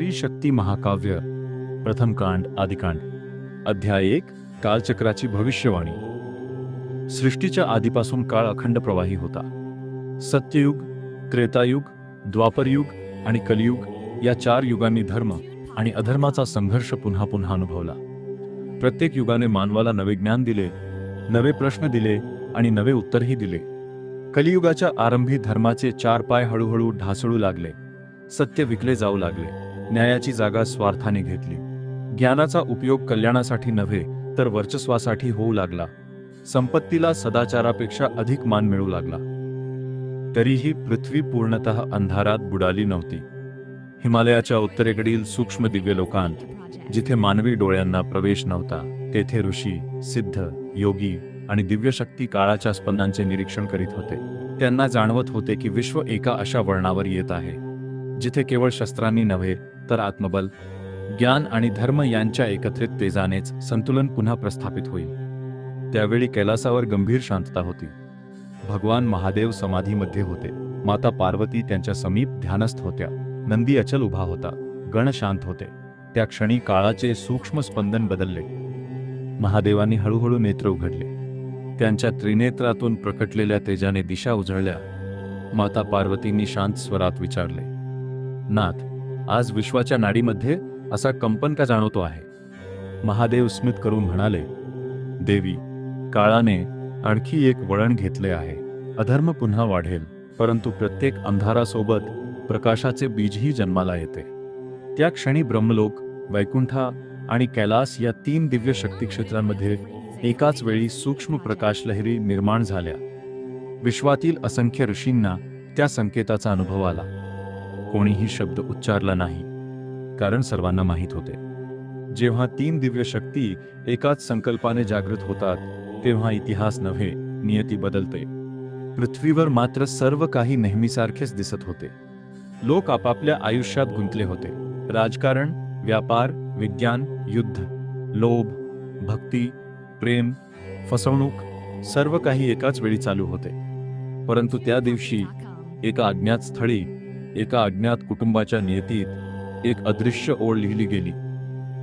त्रिशक्ती महाकाव्य प्रथम कांड आदिकांड अध्याय 1 कालचक्राची भविष्यवाणी। सृष्टीच्या आधीपासून काळ अखंड प्रवाही होता। सत्ययुग, त्रेतायुग, द्वापरयुग आणि कलियुग या 4 युगांनी धर्म आणि अधर्माचा संघर्ष पुन्हा पुन्हा अनुभवला। प्रत्येक युगाने मानवाला नवे ज्ञान दिले, नवे प्रश्न दिले आणि नवे उत्तरही दिले। कलियुगाच्या आरंभी धर्माचे 4 पाय हळूहळू ढासळू लागले। सत्य विकले जाऊ लागले, न्यायाची जागा स्वार्थाने घेतली। ज्ञानाचा उपयोग कल्याणासाठी नव्हे तर वर्चस्वासाठी होऊ लागला। संपत्तीला सदाचारापेक्षा अधिक मान मिळू लागला। तरीही पृथ्वी पूर्णतः अंधारात बुडाली नव्हती। हिमालयाच्या उत्तरेकडील सूक्ष्म दिव्य लोकांत, जिथे मानवी डोळ्यांना प्रवेश नव्हता, तेथे ऋषी, सिद्ध, योगी आणि दिव्य शक्ती काळाच्या स्पंदांचे निरीक्षण करीत होते। त्यांना जाणवत होते की विश्व एका अशा वळणावर येत आहे जिथे केवळ शस्त्रांनी नव्हे तर आत्मबल, ज्ञान आणि धर्म यांच्या एकत्रित तेजानेच संतुलन पुन्हा प्रस्थापित होईल। त्यावेळी कैलासावर गंभीर शांतता होती। भगवान महादेव समाधीमध्ये होते। माता पार्वती त्यांच्या समीप ध्यानस्थ होत्या। नंदी अचल उभा होता। गण शांत होते। त्या क्षणी काळाचे सूक्ष्म स्पंदन बदलले। महादेवांनी हळूहळू नेत्र उघडले। त्यांच्या त्रिनेत्रातून प्रकटलेल्या तेजाने दिशा उजळल्या। माता पार्वतींनी शांत स्वरात विचारले, नाथ, आज विश्वाच्या नाडीमध्ये असा कंपन का जाणवतो आहे? महादेव स्मित करून म्हणाले, देवी, काळाने आणखी एक वळण घेतले आहे। अधर्म पुन्हा वाढेल, परंतु प्रत्येक अंधारासोबत प्रकाशाचे बीजही जन्माला येते। त्या क्षणी ब्रह्मलोक, वैकुंठा आणि कैलास या 3 दिव्य शक्ती क्षेत्रांमध्ये एकाच वेळी सूक्ष्म प्रकाश लहरी निर्माण झाल्या। विश्वातील असंख्य ऋषींना त्या संकेताचा अनुभव आला। कोणीही शब्द उच्चारला नाही, कारण सर्वांना माहीत होते, जेव्हा 3 दिव्य शक्ती एकाच संकल्पाने जागृत होतात तेव्हा इतिहास नव्हे, नियती बदलते। पृथ्वीवर मात्र सर्व काही नेहमीसारखेच दिसत होते। लोक आपापल्या आयुष्यात गुंतले होते। राजकारण, व्यापार, विज्ञान, युद्ध, लोभ, भक्ती, प्रेम, फसवणूक, सर्व काही एकाच वेळी चालू होते। परंतु त्या दिवशी एका अज्ञात स्थळी, एका अज्ञात कुटुंबाच्या नियतीत एक अदृश्य ओळ लिहिली गेली।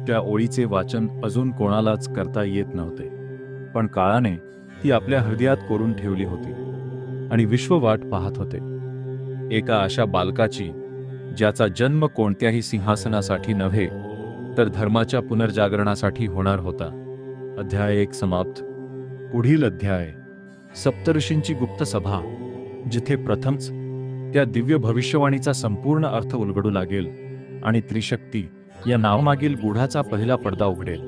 त्या ओळीचे वाचन अजून कोणालाच करता येत नव्हते, पण काळाने ती आपल्या हृदयात कोरून ठेवली होती आणि विश्व वाट पाहत होते। एका अशा बालकाची, ज्याचा जन्म कोणत्याही सिंहासनासाठी नव्हे तर धर्माच्या पुनर्जागरणासाठी होणार होता। अध्याय 1 समाप्त। पुढील अध्याय सप्तऋषींची गुप्त सभा, जिथे प्रथमच त्या दिव्य भविष्यवाणीचा संपूर्ण अर्थ उलगडू लागेल आणि त्रिशक्ती या नावामागील गूढाचा पहिला पडदा उघडेल।